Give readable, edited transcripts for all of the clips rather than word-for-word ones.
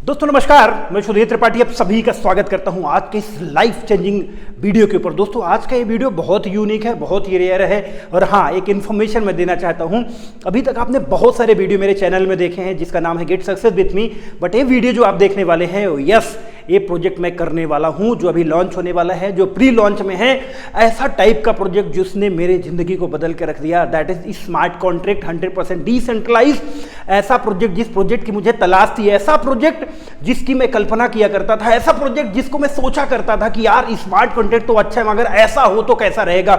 दोस्तों नमस्कार, मैं सुधीर त्रिपाठी आप सभी का स्वागत करता हूं आज के इस लाइफ चेंजिंग वीडियो के ऊपर। दोस्तों आज का ये वीडियो बहुत यूनिक है, बहुत ही रेयर है और हाँ, एक इन्फॉर्मेशन मैं देना चाहता हूं। अभी तक आपने बहुत सारे वीडियो मेरे चैनल में देखे हैं जिसका नाम है get success with me, but ये वीडियो जो आप देखने वाले हैं यस, ये प्रोजेक्ट मैं करने वाला हूं जो अभी लॉन्च होने वाला है, जो प्री लॉन्च में है। ऐसा टाइप का प्रोजेक्ट जिसने मेरे जिंदगी को बदल के रख दिया, that is smart contract 100% decentralize. ऐसा प्रोजेक्ट जिस प्रोजेक्ट की मुझे तलाश थी, ऐसा प्रोजेक्ट जिसकी मैं कल्पना किया करता था, ऐसा प्रोजेक्ट जिसको मैं सोचा करता था कि यार स्मार्ट कॉन्ट्रैक्ट तो अच्छा है मगर ऐसा हो तो कैसा रहेगा।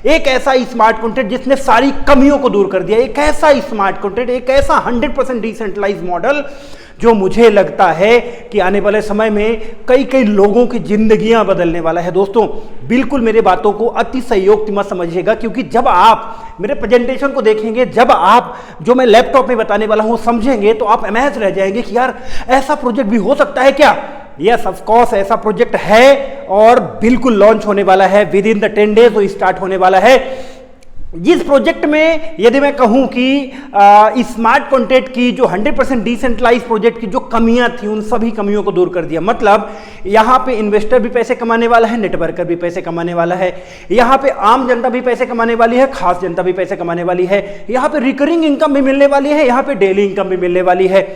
एक ऐसा स्मार्ट कॉन्ट्रैक्ट जिसने सारी कमियों को दूर कर दिया, एक ऐसा स्मार्ट कॉन्ट्रैक्ट, एक ऐसा 100% डिसेंट्रलाइज मॉडल जो मुझे लगता है कि आने वाले समय में कई कई लोगों की जिंदगियां बदलने वाला है। दोस्तों बिल्कुल मेरे बातों को अति संयोक्ति मत समझिएगा, क्योंकि जब आप मेरे प्रेजेंटेशन को देखेंगे, जब आप जो मैं लैपटॉप में बताने वाला हूं समझेंगे, तो आप अमेज रह जाएंगे कि यार ऐसा प्रोजेक्ट भी हो सकता है क्या। यस ऑफ कोर्स ऐसा प्रोजेक्ट है और बिल्कुल लॉन्च होने वाला है, विद इन द 10 डेज वो स्टार्ट होने वाला है। जिस प्रोजेक्ट में यदि मैं कहूं कि स्मार्ट कॉन्ट्रैक्ट की जो 100% डिसेंट्रलाइज प्रोजेक्ट की जो कमियां थी, उन सभी कमियों को दूर कर दिया। मतलब यहां पे इन्वेस्टर भी पैसे कमाने वाला है, नेटवर्कर भी पैसे कमाने वाला है, यहां पे आम जनता भी पैसे कमाने वाली है, खास जनता भी पैसे कमाने वाली है, यहां पे रिकरिंग इनकम भी मिलने वाली है, यहां पे डेली इनकम भी मिलने वाली है,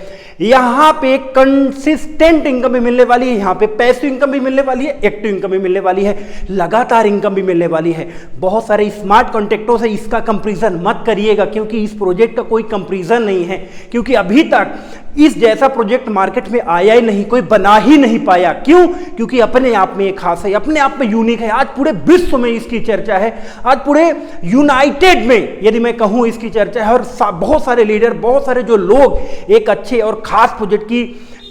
यहां पे कंसिस्टेंट इनकम भी मिलने वाली है, यहां पे पैसिव इनकम भी मिलने वाली है, एक्टिव इनकम भी मिलने वाली है, लगातार इनकम भी मिलने वाली है। बहुत सारे स्मार्ट कॉन्ट्रैक्टों से इसका कंपैरिजन मत करिएगा, क्योंकि इस प्रोजेक्ट का कोई कंपैरिजन नहीं है, क्योंकि अभी तक इस जैसा प्रोजेक्ट मार्केट में आया ही नहीं, कोई बना ही नहीं पाया। क्यों? क्योंकि अपने आप में एक खास है, अपने आप में यूनिक है। आज पूरे विश्व में इसकी चर्चा है, आज पूरे यूनाइटेड में यदि मैं कहूं इसकी चर्चा है, और बहुत सारे लीडर, बहुत सारे जो लोग एक अच्छे और खास प्रोजेक्ट की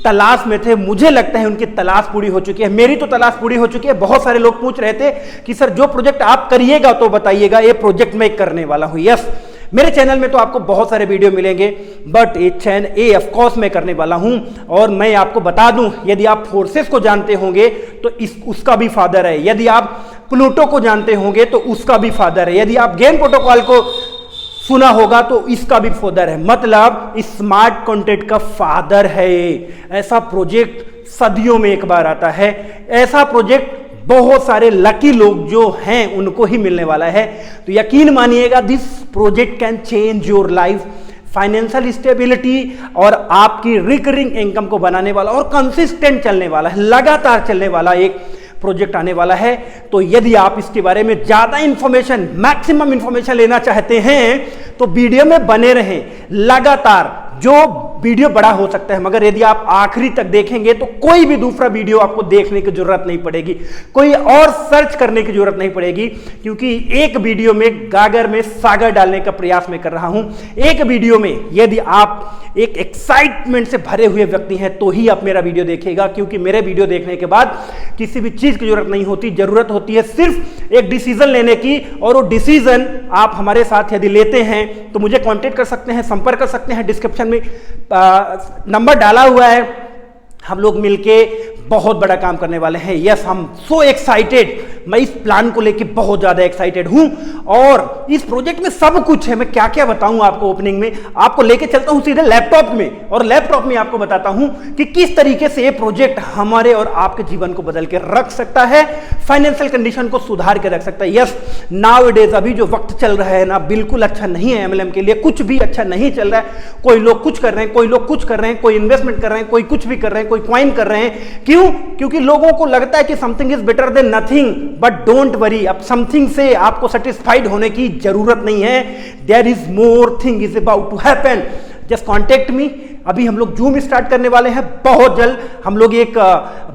तलाश में थे, मुझे लगता है उनकी तलाश पूरी हो चुकी है। मेरी तो तलाश पूरी हो चुकी है। बहुत सारे लोग पूछ रहे थे कि सर जो प्रोजेक्ट आप करिएगा तो बताइएगा, ये प्रोजेक्ट मैं करने वाला हूं। यस, मेरे चैनल में तो आपको बहुत सारे वीडियो मिलेंगे, बट ये ऑफ कोर्स मैं करने वाला हूं। और मैं आपको बता दूं, यदि आप फोर्सेस को जानते होंगे तो उसका भी फादर है, यदि आप प्लूटो को जानते होंगे तो उसका भी फादर है, यदि आप गेन प्रोटोकॉल को सुना होगा तो इसका भी फादर है। मतलब स्मार्ट कॉन्ट्रैक्ट का फादर है। ऐसा प्रोजेक्ट सदियों में एक बार आता है, ऐसा प्रोजेक्ट बहुत सारे लकी लोग जो हैं उनको ही मिलने वाला है। तो यकीन मानिएगा, this project can change your life, financial stability और आपकी रिकरिंग इनकम को बनाने वाला और कंसिस्टेंट चलने वाला है, लगातार चलने वाला एक प्रोजेक्ट आने वाला है। तो यदि आप इसके बारे में ज्यादा इंफॉर्मेशन, मैक्सिमम इंफॉर्मेशन लेना चाहते हैं तो वीडियो में बने रहें लगातार। जो वीडियो बड़ा हो सकता है, मगर यदि आप आखिरी तक देखेंगे तो कोई भी दूसरा वीडियो आपको देखने की जरूरत नहीं पड़ेगी, कोई और सर्च करने की जरूरत नहीं पड़ेगी, क्योंकि एक वीडियो में गागर में सागर डालने का प्रयास मैं कर रहा हूं। एक वीडियो में यदि आप एक एक्साइटमेंट से भरे हुए व्यक्ति हैं तो ही आप मेरा वीडियो देखिएगा, क्योंकि मेरे वीडियो देखने के बाद किसी भी चीज की जरूरत नहीं होती। जरूरत होती है सिर्फ एक डिसीजन लेने की, और वो डिसीजन आप हमारे साथ यदि लेते हैं तो मुझे कांटेक्ट कर सकते हैं, संपर्क कर सकते हैं। डिस्क्रिप्शन में नंबर डाला हुआ है, हम लोग मिलके बहुत बड़ा काम करने वाले हैं। यस, हम सो एक्साइटेड, मैं इस प्लान को लेके बहुत ज्यादा एक्साइटेड हूं और इस प्रोजेक्ट में सब कुछ है। मैं क्या क्या बताऊं आपको, ओपनिंग में आपको लेके चलता हूं सीधे लैपटॉप में, और लैपटॉप में आपको बताता हूं कि किस तरीके से ये प्रोजेक्ट हमारे और आपके जीवन को बदल के रख सकता है, फाइनेंशियल कंडीशन को सुधार के रख सकता है। यस, नाउअडेज अभी जो वक्त चल रहा है ना, बिल्कुल अच्छा नहीं है एमएलएम के लिए, कुछ भी अच्छा नहीं चल रहा है। कोई लोग कुछ कर रहे हैं, कोई लोग कुछ कर रहे हैं, कोई इन्वेस्टमेंट कर रहे हैं, कोई कुछ भी कर रहे हैं, कोई क्वाइन कर रहे हैं। क्यों? क्योंकि लोगों को लगता है कि something is better than nothing, but don't worry, अब समथिंग से आपको सेटिस्फाइड होने की जरूरत नहीं है। There is more thing is about to happen, just contact me. अभी हम लोग जूम स्टार्ट करने वाले हैं, बहुत जल्द हम लोग एक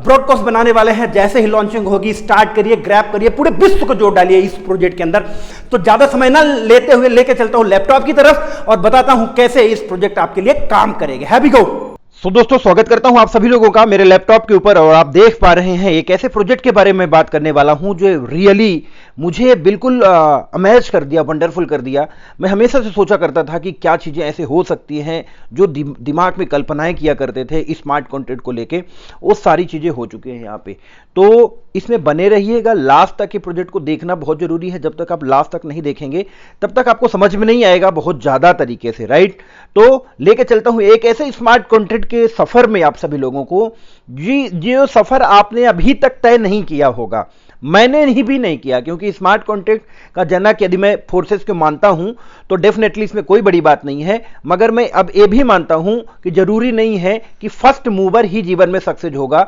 ब्रॉडकास्ट बनाने वाले हैं। जैसे ही लॉन्चिंग होगी, स्टार्ट करिए, ग्रैब करिए, पूरे विश्व को जोड़ डालिए इस प्रोजेक्ट के अंदर। तो ज्यादा समय ना लेते हुए लेके चलता हूं लैपटॉप की तरफ और बताता हूं कैसे इस प्रोजेक्ट आपके लिए काम करेगा। हैवी गो। दोस्तों स्वागत करता हूं आप सभी लोगों का मेरे लैपटॉप के ऊपर, और आप देख पा रहे हैं एक ऐसे प्रोजेक्ट के बारे में बात करने वाला हूं जो रियली मुझे बिल्कुल अमेज कर दिया, वंडरफुल कर दिया। मैं हमेशा से सोचा करता था कि क्या चीज़ें ऐसे हो सकती हैं, जो दिमाग में कल्पनाएं किया करते थे स्मार्ट कंटेंट को लेके, वो सारी चीज़ें हो चुकी हैं यहाँ पे। तो इसमें बने रहिएगा, लास्ट तक ये प्रोजेक्ट को देखना बहुत जरूरी है। जब तक आप लास्ट तक नहीं देखेंगे तब तक आपको समझ में नहीं आएगा बहुत ज़्यादा तरीके से, राइट। तो लेके चलता हूँ एक ऐसे स्मार्ट कंटेंट के सफ़र में आप सभी लोगों को, जो सफ़र आपने अभी तक तय नहीं किया होगा। मैंने भी नहीं किया, क्योंकि स्मार्ट कॉन्ट्रैक्ट का जनक यदि मैं फोर्सेस को मानता हूं तो डेफिनेटली इसमें कोई बड़ी बात नहीं है। मगर मैं अब ये भी मानता हूं कि जरूरी नहीं है कि फर्स्ट मूवर ही जीवन में सक्सेस होगा।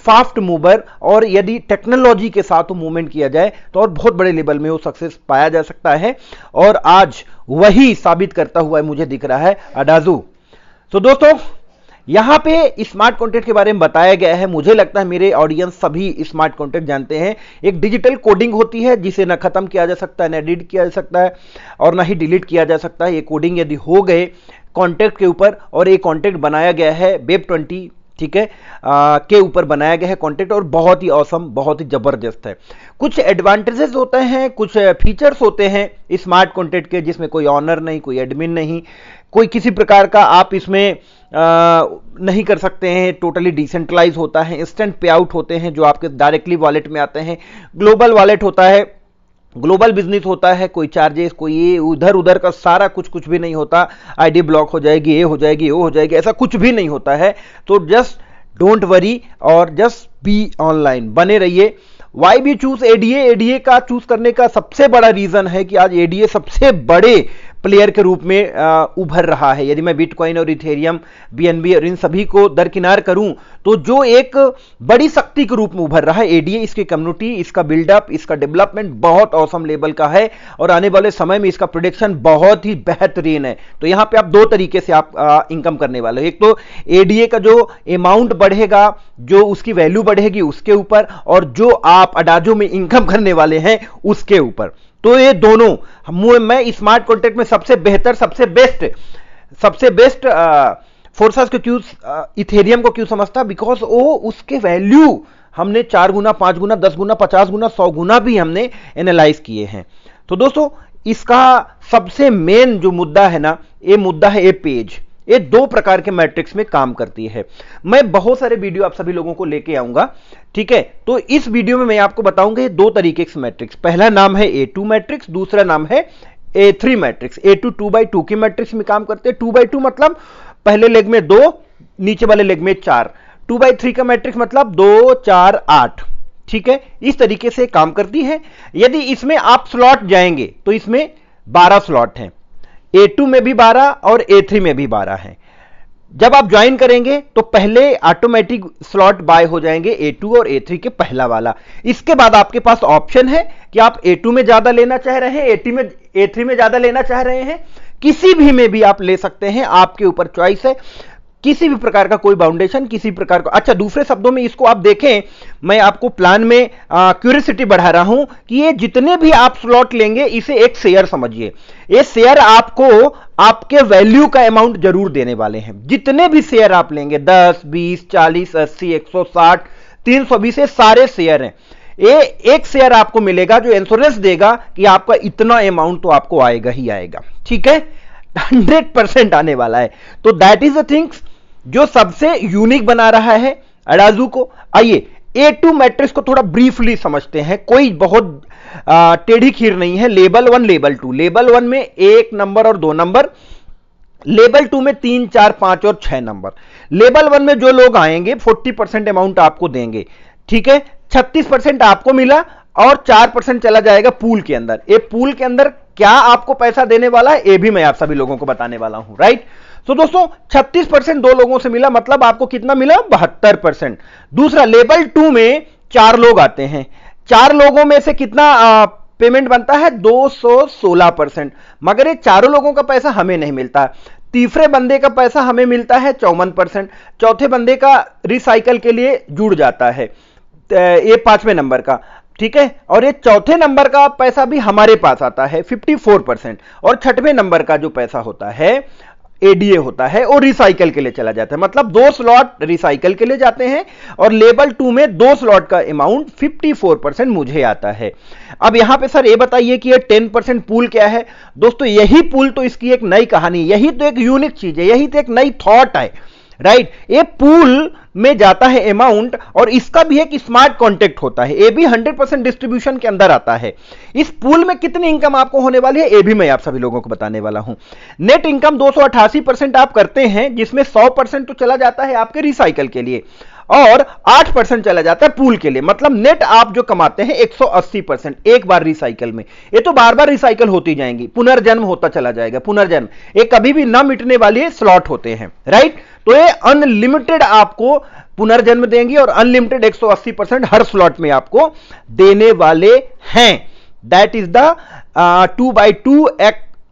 फास्ट मूवर और यदि टेक्नोलॉजी के साथ मूवमेंट किया जाए तो और बहुत बड़े लेवल में वो सक्सेस पाया जा सकता है, और आज वही साबित करता हुआ मुझे दिख रहा है अडाजू। तो दोस्तों, यहां पे स्मार्ट कॉन्टेंट के बारे में बताया गया है। मुझे लगता है मेरे ऑडियंस सभी स्मार्ट कॉन्टेंट जानते हैं। एक डिजिटल कोडिंग होती है जिसे ना खत्म किया जा सकता है, ना एडिट किया जा सकता है, और ना ही डिलीट किया जा सकता है। ये कोडिंग यदि हो गए कॉन्टेंट के ऊपर, और ये कॉन्टेंट बनाया गया है वेब20, ठीक है, के ऊपर बनाया गया है कंटेंट, और बहुत ही ऑसम, बहुत ही जबरदस्त है। कुछ एडवांटेजेस होते हैं, कुछ फीचर्स होते हैं स्मार्ट कंटेंट के, जिसमें कोई ऑनर नहीं, कोई एडमिन नहीं, कोई किसी प्रकार का आप इसमें नहीं कर सकते हैं। टोटली डिसेंट्रलाइज होता है, इंस्टेंट पे आउट होते हैं जो आपके डायरेक्टली वॉलेट में आते हैं, ग्लोबल वॉलेट होता है, ग्लोबल बिजनेस होता है, कोई चार्जेस, कोई ये उधर उधर का सारा कुछ भी नहीं होता। आईडी ब्लॉक हो जाएगी, ये हो जाएगी, वो हो जाएगी, ऐसा कुछ भी नहीं होता है। तो जस्ट डोंट वरी और जस्ट बी ऑनलाइन, बने रहिए। Why be choose ADA? ADA का चूज करने का सबसे बड़ा रीजन है कि आज एडीए सबसे बड़े प्लेयर के रूप में उभर रहा है। यदि मैं बिटकॉइन और इथेरियम, बीएनबी और इन सभी को दरकिनार करूं तो जो एक बड़ी शक्ति के रूप में उभर रहा है एडीए, इसकी कम्युनिटी, इसका बिल्डअप, इसका डेवलपमेंट बहुत औसम लेवल का है, और आने वाले समय में इसका प्रोडिक्शन बहुत ही बेहतरीन है। तो यहां पे आप दो तरीके से आप इनकम करने वाले हो। एक तो एडीए का जो अमाउंट बढ़ेगा, जो उसकी वैल्यू बढ़ेगी उसके ऊपर, और जो आप अडाजो में इनकम करने वाले हैं उसके ऊपर। तो ये दोनों मैं स्मार्ट कॉन्ट्रैक्ट में सबसे बेहतर, सबसे बेस्ट फोर्सेस को क्यों, इथेरियम को क्यों समझता? बिकॉज वो उसके वैल्यू हमने 4 गुना, 5 गुना, 10 गुना, 50 गुना, 100 गुना भी हमने एनालाइज किए हैं। तो दोस्तों, इसका सबसे मेन जो मुद्दा है ना, ये मुद्दा है ये पेज। ये दो प्रकार के मैट्रिक्स में काम करती है। मैं बहुत सारे वीडियो आप सभी लोगों को लेके आऊंगा, ठीक है। तो इस वीडियो में मैं आपको बताऊंगा ये दो तरीके के मैट्रिक्स। पहला नाम है A2 मैट्रिक्स, दूसरा नाम है A3 मैट्रिक्स। A2 2x2 की मैट्रिक्स में काम करते हैं। 2x2 मतलब पहले लेग में 2, नीचे वाले लेग में 4। 2x3 का मैट्रिक्स मतलब 2 4 8, ठीक है। इस तरीके से काम करती है। यदि इसमें आप स्लॉट जाएंगे तो इसमें 12 स्लॉट हैं। A2 में भी 12 और A3 में भी 12 हैं। जब आप ज्वाइन करेंगे तो पहले ऑटोमेटिक स्लॉट बाय हो जाएंगे A2 और A3 के पहला वाला। इसके बाद आपके पास ऑप्शन है कि आप A2 में ज्यादा लेना चाह रहे हैं, A3 में ज्यादा लेना चाह रहे हैं, किसी भी में भी आप ले सकते हैं, आपके ऊपर चॉइस है। किसी भी प्रकार का कोई बाउंडेशन, किसी प्रकार का। अच्छा, दूसरे शब्दों में इसको आप देखें, मैं आपको प्लान में क्यूरियोसिटी बढ़ा रहा हूं कि ये जितने भी आप स्लॉट लेंगे इसे एक शेयर समझिए। ये शेयर आपको आपके वैल्यू का अमाउंट जरूर देने वाले हैं। जितने भी शेयर आप लेंगे, 10, 20, 40, 80, 160, 320, ये सारे शेयर हैं। ये एक शेयर आपको मिलेगा जो इंश्योरेंस देगा कि आपका इतना अमाउंट तो आपको आएगा ही आएगा, ठीक है। 100% आने वाला है। तो दैट इज द थिंग्स जो सबसे यूनिक बना रहा है अडाजू को। आइए A2 मैट्रिक्स को थोड़ा ब्रीफली समझते हैं। कोई बहुत टेढ़ी खीर नहीं है। Level 1, level 2। लेवल 1 में 1 नंबर और 2 नंबर, लेवल 2 में 3, 4, 5 और 6 नंबर। लेवल 1 में जो लोग आएंगे 40% अमाउंट आपको देंगे, ठीक है। 36% आपको मिला और 4% चला जाएगा पूल के अंदर। ये पूल के अंदर क्या आपको पैसा देने वाला है ये भी मैं आप सभी लोगों को बताने वाला हूं, राइट। तो दोस्तों 36% दो लोगों से मिला, मतलब आपको कितना मिला? 72%। दूसरा, लेवल 2 में 4 लोग आते हैं। 4 लोगों में से कितना पेमेंट बनता है? 216%। मगर ये चारों लोगों का पैसा हमें नहीं मिलता। तीसरे बंदे का पैसा हमें मिलता है 54%। चौथे बंदे का रिसाइकल के लिए जुड़ जाता है ये 5वें नंबर का, ठीक है। और ये चौथे नंबर का पैसा भी हमारे पास आता है 54%। और 6वें नंबर का जो पैसा होता है एडीए होता है और रिसाइकल के लिए चला जाता है, मतलब 2 स्लॉट रिसाइकल के लिए जाते हैं और लेवल 2 में 2 स्लॉट का अमाउंट 54% मुझे आता है। अब यहां पे सर ये बताइए कि ये 10% पूल क्या है। दोस्तों यही पूल तो इसकी एक नई कहानी, यही तो एक यूनिक चीज है, यही तो एक नई थॉट है, राइट। ये पूल में जाता है अमाउंट और इसका भी एक स्मार्ट कॉन्ट्रैक्ट होता है, ये भी 100% डिस्ट्रीब्यूशन के अंदर आता है। इस पूल में कितनी इनकम आपको होने वाली है ये भी मैं आप सभी लोगों को बताने वाला हूं। नेट इनकम 288% आप करते हैं, जिसमें 100% तो चला जाता है आपके रिसाइकल के लिए और 8% चला जाता है पूल के लिए, मतलब नेट आप जो कमाते हैं 180% एक बार रिसाइकल में। ये तो बार बार रिसाइकल होती जाएंगी, पुनर्जन्म होता चला जाएगा, पुनर्जन्म ये कभी भी ना मिटने वाले स्लॉट होते हैं, राइट। तो ये अनलिमिटेड आपको पुनर्जन्म देंगी और अनलिमिटेड 180% हर स्लॉट में आपको देने वाले हैं। That is the 2x2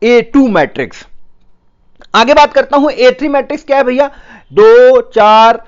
A2 matrix. आगे बात करता हूं A3 मैट्रिक्स क्या है भैया, 2, 4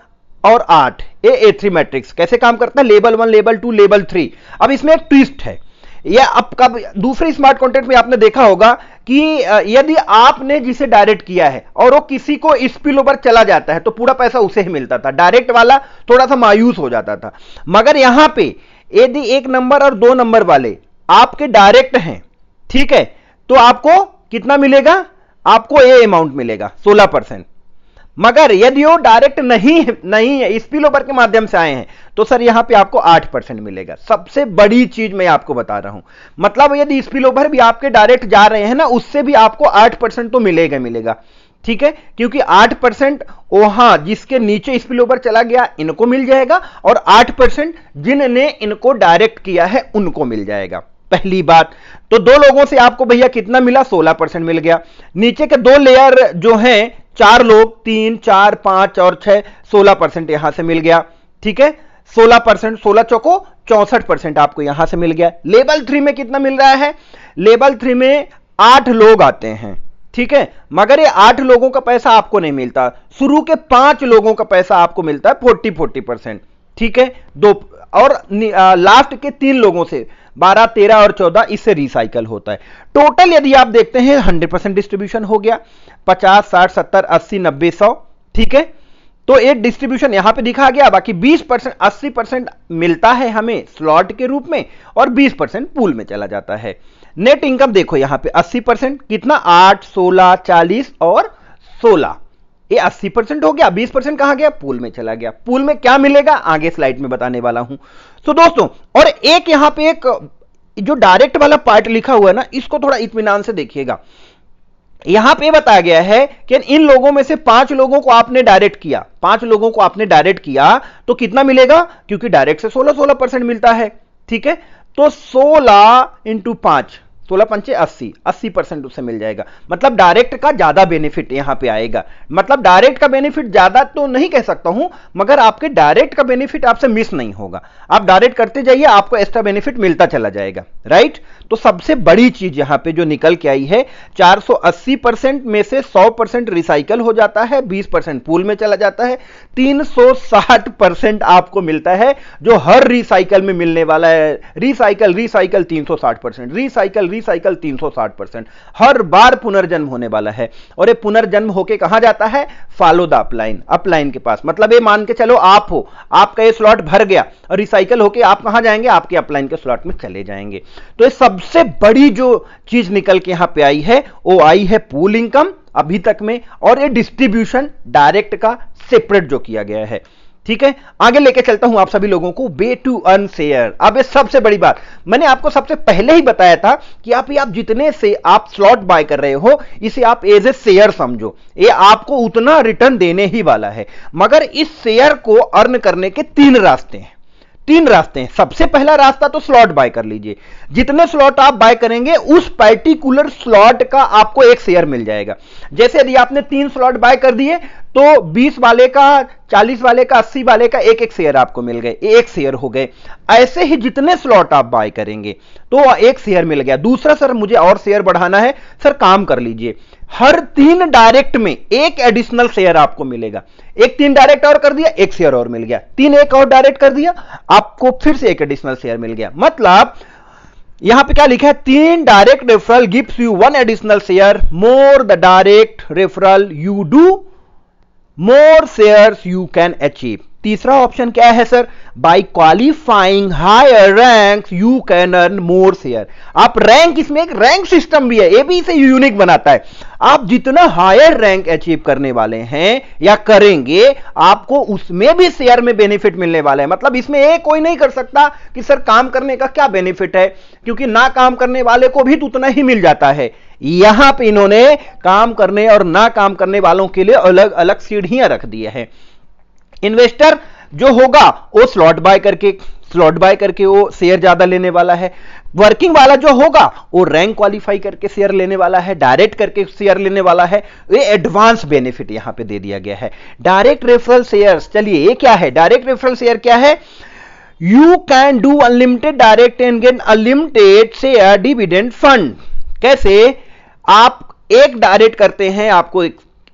और 8 ये A3 मैट्रिक्स कैसे काम करता है, लेवल 1, लेवल 2, लेवल 3। अब इसमें एक ट्विस्ट है, या अब कब दूसरे स्मार्ट कॉन्ट्रैक्ट में आपने देखा होगा कि यदि आपने जिसे डायरेक्ट किया है और वो किसी को स्पिल ओवर चला जाता है तो पूरा पैसा उसे ही मिलता था, डायरेक्ट वाला थोड़ा सा मायूस हो जाता था। मगर यहां पे यदि 1 नंबर और 2 नंबर वाले आपके डायरेक्ट हैं, ठीक है, तो आपको कितना मिलेगा, आपको ये अमाउंट मिलेगा 16%। मगर यदि वो डायरेक्ट नहीं है, स्पिल ओवर के माध्यम से आए हैं, तो सर यहां पे आपको 8% मिलेगा। सबसे बड़ी चीज मैं आपको बता रहा हूं, मतलब यदि स्पिल ओवर भी आपके डायरेक्ट जा रहे हैं ना, उससे भी आपको 8% तो मिलेगा, ठीक है, क्योंकि 8% वहां जिसके नीचे स्पिल ओवर चला गया इनको मिल जाएगा और 8% जिनने इनको डायरेक्ट किया है उनको मिल जाएगा। पहली बात तो 2 लोगों से आपको भैया कितना मिला, 16% मिल गया। नीचे के 2 लेयर जो हैं, 4 लोग, 3, 4, 5 और 6, 16% यहां से मिल गया, ठीक है, 16%, 16 चौको 64% आपको यहां से मिल गया। लेवल 3 में कितना मिल रहा है, लेवल 3 में 8 लोग आते हैं, ठीक है, मगर ये 8 लोगों का पैसा आपको नहीं मिलता, शुरू के 5 लोगों का पैसा आपको मिलता है 40%, ठीक है, 2 और लास्ट के 3 लोगों से 12, 13 और 14 इससे रिसाइकल होता है। टोटल यदि आप देखते हैं 100% डिस्ट्रीब्यूशन हो गया, 50, 60, 70, 80, 90, 100, ठीक है। तो एक डिस्ट्रीब्यूशन यहां पे दिखा गया, बाकी 20%, 80% मिलता है हमें स्लॉट के रूप में और 20% पूल में चला जाता है। नेट इनकम देखो यहां पे 80%, कितना, 8, 16, 40 और 16, ये 80% हो गया, 20% कहां गया, पूल में चला गया। पूल में क्या मिलेगा आगे स्लाइड में बताने वाला हूं। तो दोस्तों और एक यहां पे एक जो डायरेक्ट वाला पार्ट लिखा हुआ है ना, इसको थोड़ा इत्मीनान से देखिएगा। यहां पे बताया गया है कि इन लोगों में से 5 लोगों को आपने डायरेक्ट किया, 5 लोगों को आपने डायरेक्ट किया तो कितना मिलेगा, क्योंकि डायरेक्ट से 16% मिलता है, ठीक है। तो 16 इंटू 5, 16 पंचे 80, 80% उससे मिल जाएगा। मतलब डायरेक्ट का ज्यादा बेनिफिट यहां पे आएगा, मतलब डायरेक्ट का बेनिफिट ज्यादा तो नहीं कह सकता हूं, मगर आपके डायरेक्ट का बेनिफिट आपसे मिस नहीं होगा। आप डायरेक्ट करते जाइए, आपको एक्स्ट्रा बेनिफिट मिलता चला जाएगा, राइट। तो सबसे बड़ी चीज यहां पे जो निकल के आई है, 480% में से 100% रिसाइकल हो जाता है, 20% पूल में चला जाता है, 360% आपको मिलता है जो हर रिसाइकल में मिलने वाला है। रिसाइकल 360%, रिसाइकल 360%, हर बार पुनर्जन्म होने वाला है। और ये पुनर्जन्म होके कहां जाता है, फॉलो द अपलाइन के पास। मतलब ये मान के चलो आप हो, आपका ये स्लॉट भर गया और रिसाइकल होके आप कहां जाएंगे, आपके अपलाइन के स्लॉट में चले जाएंगे। तो ये सबसे बड़ी जो चीज निकल के यहां पे आई है वो आई है पूल इनकम अभी तक में, और ये डिस्ट्रीब्यूशन डायरेक्ट का सेपरेट जो किया गया है, ठीक है। आगे लेके चलता हूं आप सभी लोगों को वे टू अर्न शेयर। अब ये सबसे बड़ी बात मैंने आपको सबसे पहले ही बताया था कि आप जितने से आप स्लॉट बाय कर रहे हो, इसे आप एज ए शेयर समझो, ये आपको उतना रिटर्न देने ही वाला है। मगर इस शेयर को अर्न करने के 3 रास्ते हैं, 3 रास्ते हैं। सबसे पहला रास्ता तो स्लॉट बाय कर लीजिए, जितने स्लॉट आप बाय करेंगे उस पर्टिकुलर स्लॉट का आपको 1 शेयर मिल जाएगा। जैसे यदि आपने 3 स्लॉट बाय कर दिए तो 20 वाले का, 40 वाले का, 80 वाले का 1-1 शेयर आपको मिल गए, 1 शेयर हो गए। ऐसे ही जितने स्लॉट आप बाय करेंगे तो 1 शेयर मिल गया। दूसरा, सर मुझे और शेयर बढ़ाना है, सर काम कर लीजिए, हर 3 डायरेक्ट में 1 एडिशनल शेयर आपको मिलेगा। 1 3 डायरेक्ट और कर दिया, 1 शेयर और मिल गया, 3 1 और डायरेक्ट कर दिया, आपको फिर से 1 एडिशनल शेयर मिल गया। मतलब यहां पे क्या लिखा है, 3 direct referral gives you 1 additional share, more the direct referral you do more shares you can achieve. तीसरा ऑप्शन क्या है sir, by qualifying higher rank you can earn more share. आप रैंक, इसमें एक रैंक सिस्टम भी है, ये भी इसे यूनिक बनाता है। आप जितना हायर रैंक अचीव करने वाले हैं या करेंगे, आपको उसमें भी शेयर में बेनिफिट मिलने वाला है। मतलब इसमें एक कोई नहीं कर सकता कि सर काम करने का क्या बेनिफिट है, क्योंकि ना काम करने वाले को भी तो उतना ही मिल जाता है। यहां पे इन्होंने काम करने और ना काम करने वालों के लिए अलग अलग सीढ़ियां रख दी है। इन्वेस्टर जो होगा वो स्लॉट बाय करके वो शेयर ज्यादा लेने वाला है। वर्किंग वाला जो होगा वो रैंक क्वालिफाई करके शेयर लेने वाला है, डायरेक्ट करके शेयर लेने वाला है। ये एडवांस बेनिफिट यहां पे दे दिया गया है। डायरेक्ट रेफरल शेयर्स, चलिए ये क्या है, डायरेक्ट रेफरल शेयर क्या है, you can do unlimited direct and gain unlimited share dividend fund. कैसे, आप एक डायरेक्ट करते हैं, आपको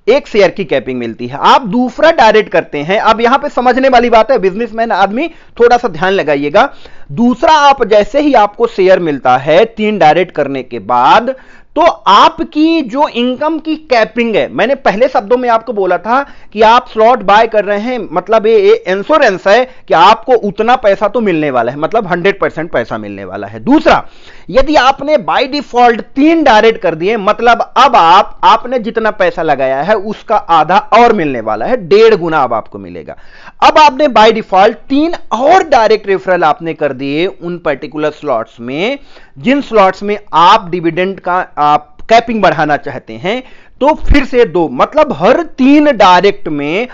एक शेयर की कैपिंग मिलती है, आप दूसरा डायरेक्ट करते हैं। अब यहां पे समझने वाली बात है, बिजनेसमैन आदमी थोड़ा सा ध्यान लगाइएगा। दूसरा, आप जैसे ही आपको शेयर मिलता है 3 डायरेक्ट करने के बाद, तो आपकी जो इनकम की कैपिंग है, मैंने पहले शब्दों में आपको बोला था कि आप स्लॉट बाय कर रहे हैं, मतलब ये इंश्योरेंस है कि आपको उतना पैसा तो मिलने वाला है, मतलब 100% पैसा मिलने वाला है। दूसरा, यदि आपने बाय डिफॉल्ट 3 डायरेक्ट कर दिए, मतलब अब आपने जितना पैसा लगाया है उसका आधा और मिलने वाला है, 1.5 गुना अब आपको मिलेगा। अब आपने बाय डिफॉल्ट 3 और डायरेक्ट रेफरल आपने कर दिए उन पर्टिकुलर स्लॉट्स में, जिन स्लॉट्स में आप डिविडेंड का आप कैपिंग बढ़ाना चाहते हैं, तो फिर से 2, मतलब हर 3 डायरेक्ट में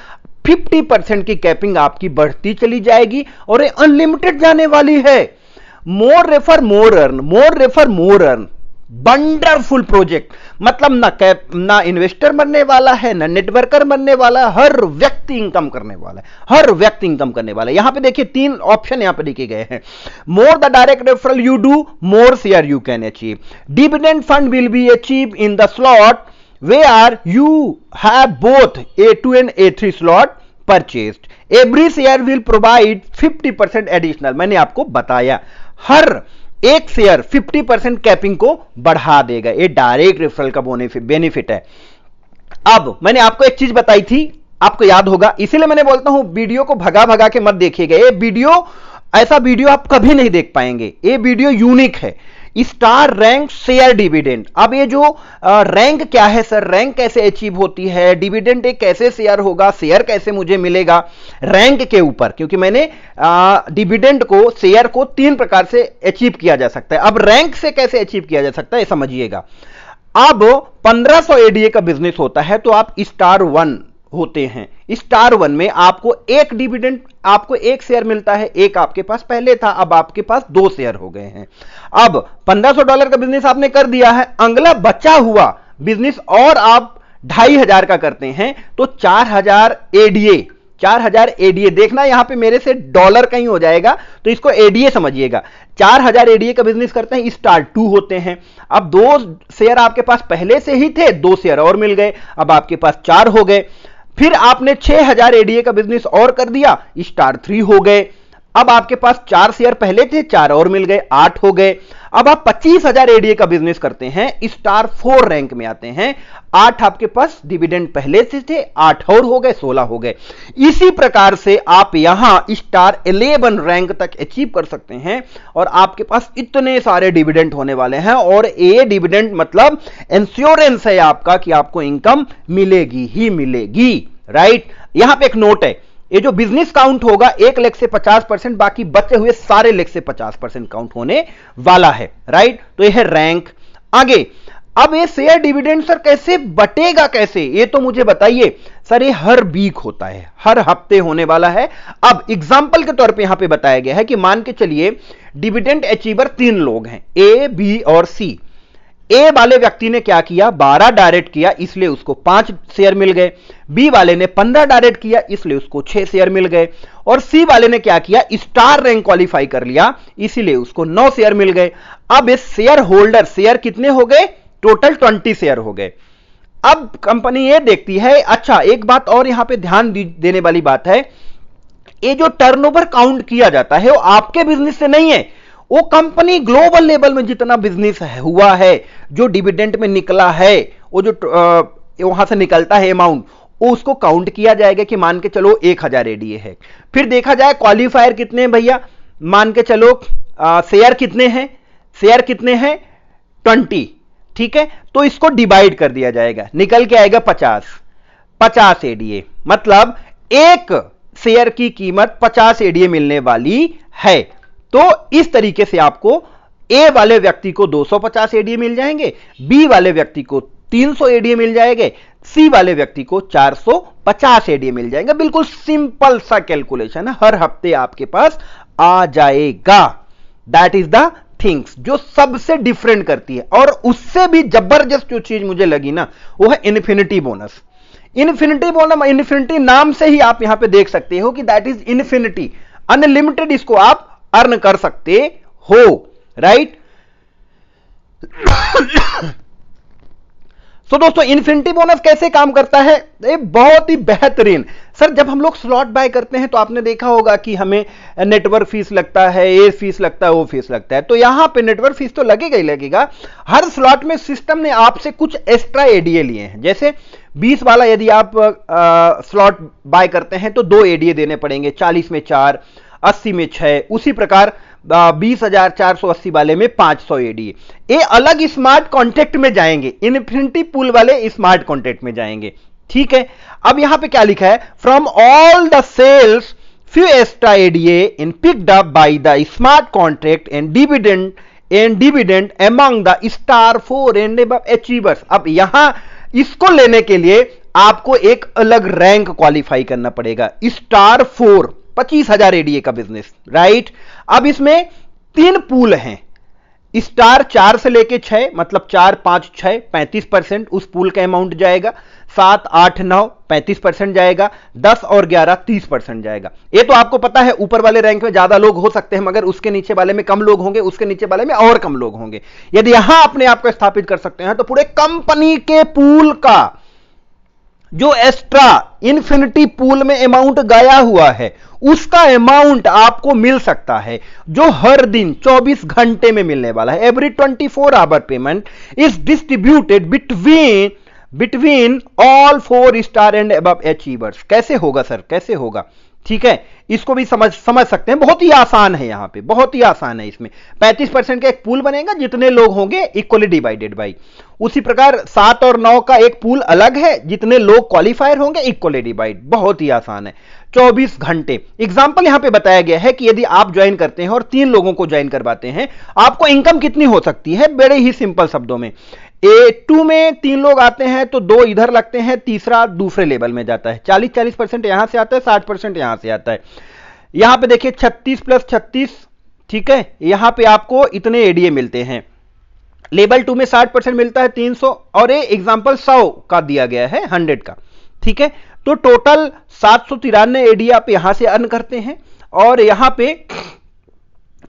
50% की कैपिंग आपकी बढ़ती चली जाएगी और ये अनलिमिटेड जाने वाली है। More refer more earn, more refer more earn, wonderful project. मतलब ना इन्वेस्टर बनने वाला है, ना नेटवर्कर बनने वाला है, हर व्यक्ति इनकम करने वाला है, हर व्यक्ति इनकम करने वाला है। यहां पे देखिए 3 ऑप्शन यहां पे लिखे गए हैं। मोर the direct referral you do, more share you can achieve. Dividend fund will be achieve in the slot where you have both A2 and A3 slot purchased. Every share will provide 50% additional. मैंने आपको बताया, हर एक share 50% capping को बढ़ा देगा। ये direct referral का benefit है। अब मैंने आपको एक चीज बताई थी, आपको याद होगा, इसीलिए मैंने बोलता हूं वीडियो को भगा भगा के मत देखिएगा। ये वीडियो, ऐसा वीडियो आप कभी नहीं देख पाएंगे। ये वीडियो यूनिक है। Star rank share dividend. अब ये जो रैंक क्या है सर, रैंक कैसे अचीव होती है, डिविडेंड एक कैसे शेयर होगा, शेयर कैसे मुझे मिलेगा, रैंक के ऊपर, क्योंकि मैंने डिविडेंड को, शेयर को 3 प्रकार से अचीव किया जा सकता है। अब रैंक से कैसे अचीव किया जा सकता है समझिएगा। अब 1500 एडीए का बिजनेस होता है, तो आप स्टार 1 होते हैं। स्टार 1 में आपको एक डिविडेंड, आपको एक शेयर मिलता है, एक आपके पास पहले था, अब आपके पास 2 शेयर हो गए हैं। अब $1500 का बिजनेस आपने कर दिया है, अगला बचा हुआ बिजनेस और आप 2500 का करते हैं, तो 4000 एडीए, 4000 एडीए। देखना यहां पे मेरे से डॉलर कहीं हो जाएगा, तो इसको एडीए समझिएगा। 4000 एडीए का बिजनेस करते हैं, स्टार 2 होते हैं। अब 2 शेयर आपके पास पहले से ही थे, 2 शेयर और मिल गए, अब आपके पास 4 हो गए। फिर आपने 6000 एडीए का बिजनेस और कर दिया, स्टार 3 हो गए। अब आपके पास 4 शेयर पहले थे, 4 और मिल गए, 8 हो गए। अब आप 25000 एडीए का बिजनेस करते हैं, स्टार 4 रैंक में आते हैं, 8 आपके पास डिविडेंड पहले से थे, 8 और हो गए, 16 हो गए। इसी प्रकार से आप यहां स्टार 11 रैंक तक अचीव कर सकते हैं और आपके पास इतने सारे डिविडेंड होने वाले हैं। और ये डिविडेंड मतलब इंश्योरेंस है आपका कि आपको इनकम मिलेगी ही मिलेगी, राइट। यहां पे एक नोट है, ये जो बिजनेस काउंट होगा 1 लाख से 50%, बाकी बचे हुए सारे लाख से 50% काउंट होने वाला है, राइट। तो ये है रैंक। आगे, अब ये शेयर डिविडेंड सर कैसे बटेगा, कैसे, ये तो मुझे बताइए सर। ये हर वीक होता है, हर हफ्ते होने वाला है। अब एग्जांपल के तौर पे यहां पे बताया गया है कि मान के चलिए डिविडेंड अचीवर 3 लोग हैं, ए, बी और सी। ए वाले व्यक्ति ने क्या किया, 12 डायरेक्ट किया, इसलिए उसको 5 शेयर मिल गए। बी वाले ने 15 डायरेक्ट किया, इसलिए उसको 6 शेयर मिल गए। और सी वाले ने क्या किया, स्टार रैंक क्वालिफाई कर लिया, इसीलिए उसको 9 शेयर मिल गए। अब इस शेयर होल्डर शेयर कितने हो गए, टोटल 20 शेयर हो गए। अब कंपनी ये देखती है, अच्छा एक बात और यहां पे ध्यान देने वाली बात है, ये जो टर्नओवर काउंट किया जाता है वो आपके बिजनेस से नहीं है, वो कंपनी ग्लोबल लेवल में जितना बिजनेस हुआ है, जो डिविडेंड में निकला है, वो जो वहां से निकलता है अमाउंट, वो उसको काउंट किया जाएगा कि मान के चलो 1000 एडीए है। फिर देखा जाए क्वालिफायर कितने हैं भैया, मान के चलो शेयर कितने हैं, शेयर कितने हैं 20, ठीक है, तो इसको डिवाइड कर दिया जाएगा, निकल के आएगा 50 एडीए, मतलब एक शेयर की कीमत 50 एडीए मिलने वाली है। तो इस तरीके से आपको ए वाले व्यक्ति को 250 एडीए मिल जाएंगे, बी वाले व्यक्ति को 300 एडीए मिल जाएंगे, सी वाले व्यक्ति को 450 एडीए मिल जाएंगे। बिल्कुल सिंपल सा कैलकुलेशन है, हर हफ्ते आपके पास आ जाएगा। दैट इज द थिंग्स जो सबसे डिफरेंट करती है। और उससे भी जबरदस्त जो चीज मुझे लगी ना, वो है infinity bonus. Infinity bonus, infinity नाम से ही आप यहां पे देख सकते हो कि दैट इज इन्फिनिटी, अनलिमिटेड इसको आप अर्न कर सकते हो, राइट। तो दोस्तों इन्फिनिटी बोनस कैसे काम करता है, ये बहुत ही बेहतरीन। सर जब हम लोग स्लॉट बाय करते हैं तो आपने देखा होगा कि हमें नेटवर्क फीस लगता है, ये फीस लगता है, वो फीस लगता है, तो यहां पे नेटवर्क फीस तो लगेगा ही लगेगा। हर स्लॉट में सिस्टम ने आपसे कुछ एक्स्ट्रा एडीए लिए हैं। जैसे 20 वाला यदि आप स्लॉट बाय करते हैं तो 2 एडीए देने पड़ेंगे, 40 में 4, 80 में 6, उसी प्रकार 20,480 वाले में 500 एडीए। ये अलग स्मार्ट कॉन्ट्रैक्ट में जाएंगे, इन्फिनिटी पूल वाले स्मार्ट कॉन्ट्रैक्ट में जाएंगे, ठीक है। अब यहां पे क्या लिखा है, from all the sales few extra ADA in picked up by the smart contract and dividend among the star 4 and above achievers. अब यहां इसको लेने के लिए आपको एक अलग रैंक क्वालिफाई करना पड़ेगा, स्टार 4, 25,000 एडीए का बिजनेस, राइट। अब इसमें 3 पूल हैं, स्टार 4 से लेके 6, मतलब 4, 5, 6 35% उस पूल का अमाउंट जाएगा, 7, 8, 9 35% जाएगा, 10 और 11 30% जाएगा। ये तो आपको पता है ऊपर वाले रैंक में ज्यादा लोग हो सकते हैं, मगर उसके नीचे वाले में कम लोग होंगे, उसके नीचे वाले में और कम लोग होंगे। यदि यहां अपने आप को स्थापित कर सकते हैं तो पूरे कंपनी के पूल का जो एक्स्ट्रा इन्फिनिटी पूल में अमाउंट गया हुआ है, उसका अमाउंट आपको मिल सकता है, जो हर दिन 24 घंटे में मिलने वाला है। Every 24 hour payment is distributed between all 4 star and above achievers. कैसे होगा सर, कैसे होगा, ठीक है, इसको भी समझ सकते हैं। बहुत ही आसान है, यहां पे बहुत ही आसान है। इसमें 35% का एक पूल बनेगा, जितने लोग होंगे इक्वली डिवाइडेड बाई, उसी प्रकार 7 और 9 का एक पूल अलग है, जितने लोग क्वालिफायर होंगे इक्वली डिवाइड। बहुत ही आसान है, 24 घंटे। एग्जाम्पल यहां पे बताया गया है कि यदि आप ज्वाइन करते हैं और 3 लोगों को ज्वाइन करवाते हैं, आपको इनकम कितनी हो सकती है, बड़े ही सिंपल शब्दों में। A2 में 3 लोग आते हैं तो 2 इधर लगते हैं, तीसरा दूसरे लेवल में जाता है, 40% यहां से आता है, 60% यहां से आता है। यहां पे देखिए 36 + 36, ठीक है, यहां पे आपको इतने एडीए मिलते हैं। लेवल 2 में 60% मिलता है, 300, और ये एग्जांपल 100 का दिया गया है, 100 का, ठीक है। तो टोटल 793 एडीए आप यहां से अर्न करते हैं। और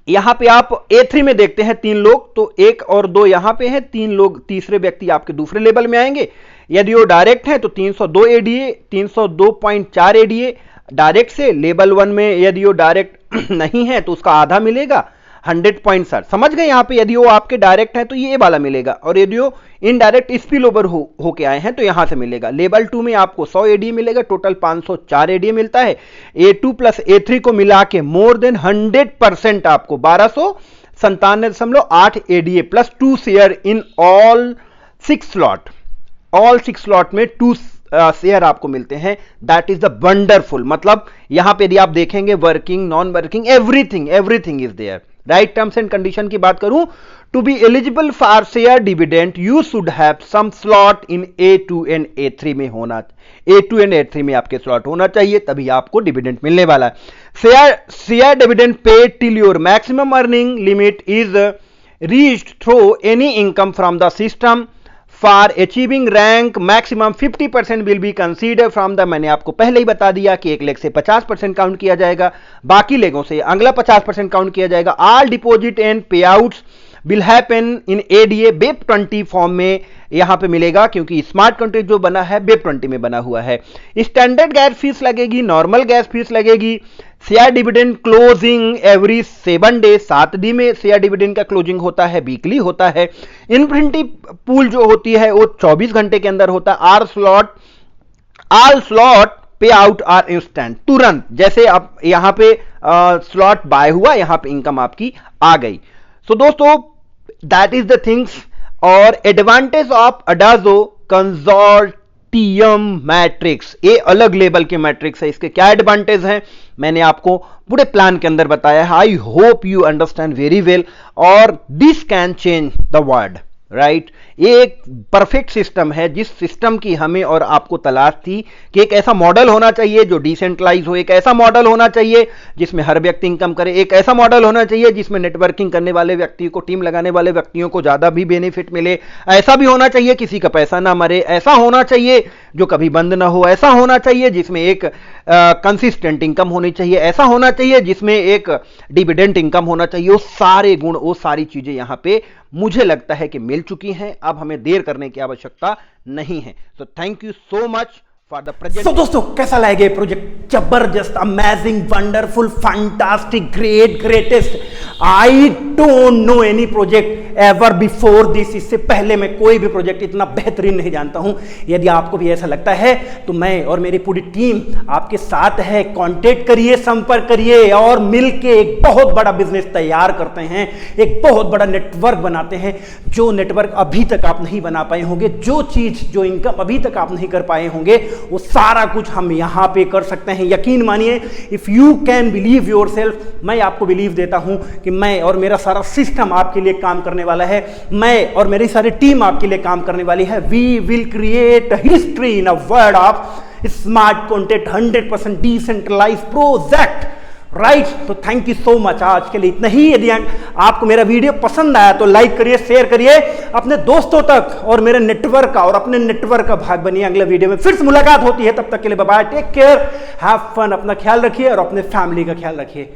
यहां पे आप A3 में देखते हैं 3 लोग, तो 1 और 2 यहां पे हैं, 3 लोग तीसरे व्यक्ति आपके दूसरे लेवल में आएंगे। यदि वो डायरेक्ट है तो 302 एडीए, 302.4 एडीए डायरेक्ट से। लेवल 1 में यदि वो डायरेक्ट नहीं है तो उसका आधा मिलेगा, 100.7। समझ गए, यहां पे यदि वो आपके डायरेक्ट है तो ये वाला मिलेगा, और यदि वो इनडायरेक्ट स्पिल ओवर होके आए हैं तो यहां से मिलेगा। लेवल 2 में आपको 100 एडीए मिलेगा, टोटल 504 एडीए मिलता है। A2 + A3 को मिला के मोर देन 100% आपको 1297.8 ADA plus 2 share in all 6 slot. All 6 slot में 2 शेयर आपको मिलते हैं। That is the wonderful. मतलब यहां पे यदि आप देखेंगे working, non working, everything is there, right. Terms and condition की बात करूं, to be eligible for share dividend you should have some slot in A2 and A3 में होना, A2 एंड A3 में आपके स्लॉट होना चाहिए, तभी आपको डिविडेंड मिलने वाला है। Share dividend paid till your maximum earning limit is reached through any income from the system. For achieving rank maximum 50% will be consider from the, मैंने आपको पहले ही बता दिया कि एक लेग से 50% काउंट किया जाएगा, बाकी लेगों से अगला 50% काउंट किया जाएगा। ऑल डिपॉजिट एंड पे outs will happen in ADA web 20 form में यहां पे मिलेगा, क्योंकि स्मार्ट कॉन्ट्रैक्ट जो बना है वेब 20 में बना हुआ है। स्टैंडर्ड गैस फीस लगेगी, नॉर्मल गैस फीस लगेगी, share dividend closing every 7 day, 7 दिन में शेयर डिविडेंड का क्लोजिंग होता है, वीकली होता है। इन्फिनिटी पूल जो होती है वो 24 घंटे के अंदर होता है। ऑल स्लॉट पे आउट आर इंस्टेंट, तुरंत, जैसे आप यहां पे स्लॉट बाय हुआ, यहां पे इनकम आपकी आ गई। सो दोस्तों दैट इज द थिंग्स। और एडवांटेज ऑफ अडाजो कंसोर्टियम मैट्रिक्स, ये अलग लेवल के मैट्रिक्स है। इसके क्या एडवांटेज हैं मैंने आपको पूरे प्लान के अंदर बताया है। I hope you understand very well. और this can change the world, right. ये एक परफेक्ट सिस्टम है, जिस सिस्टम की हमें और आपको तलाश थी कि एक ऐसा मॉडल होना चाहिए जो डिसेंट्रलाइज हो, एक ऐसा मॉडल होना चाहिए जिसमें हर व्यक्ति इनकम करे, एक ऐसा मॉडल होना चाहिए जिसमें नेटवर्किंग करने वाले व्यक्ति को, टीम लगाने वाले व्यक्तियों को ज्यादा भी बेनिफिट मिले, ऐसा भी होना चाहिए किसी का पैसा ना मरे, ऐसा होना चाहिए जो कभी बंद ना हो, ऐसा होना चाहिए जिसमें एक कंसिस्टेंट इनकम होनी चाहिए, ऐसा होना चाहिए जिसमें एक डिविडेंड इनकम होना चाहिए। वो सारे गुण, वो सारी चीजें यहां पे मुझे लगता है कि मिल चुकी हैं। अब हमें देर करने की आवश्यकता नहीं है। So thank you so much for the present. तो दोस्तों कैसा लगा ये प्रोजेक्ट? जबरदस्त, amazing, wonderful, fantastic, great, greatest. I don't know any project ever before this. इससे पहले मैं कोई भी प्रोजेक्ट इतना बेहतरीन नहीं जानता हूं। यदि आपको भी ऐसा लगता है तो मैं और मेरी पूरी टीम आपके साथ है। कांटेक्ट करिए, संपर्क करिए और मिलके एक बहुत बड़ा बिजनेस तैयार करते हैं, एक बहुत बड़ा नेटवर्क बनाते हैं। जो नेटवर्क अभी तक आप नहीं बना पाए होंगे, जो चीज, जो इनकम अभी तक आप नहीं कर पाए होंगे, वो सारा कुछ हम यहां पे कर सकते हैं। यकीन मानिए, if you can believe yourself, मैं आपको बिलीव देता हूं कि मैं और मेरा सारा सिस्टम आपके लिए काम करने वाला है। मैं और मेरी सारी टीम आपके लिए काम करने वाली है। We will create history in a world of smart content, 100% decentralize project, right. तो थैंक यू सो मच। आज के लिए इतना ही। यदि आपको मेरा वीडियो पसंद आया तो लाइक करिए, शेयर करिए अपने दोस्तों तक और मेरे नेटवर्क का और अपने नेटवर्क का भाग बनिए। अगले वीडियो में फिर से मुलाकात होती है। तब तक के लिए bye bye, take care, have fun, अपना ख्याल रखिए और अपने फैमिली का ख्याल रखिए।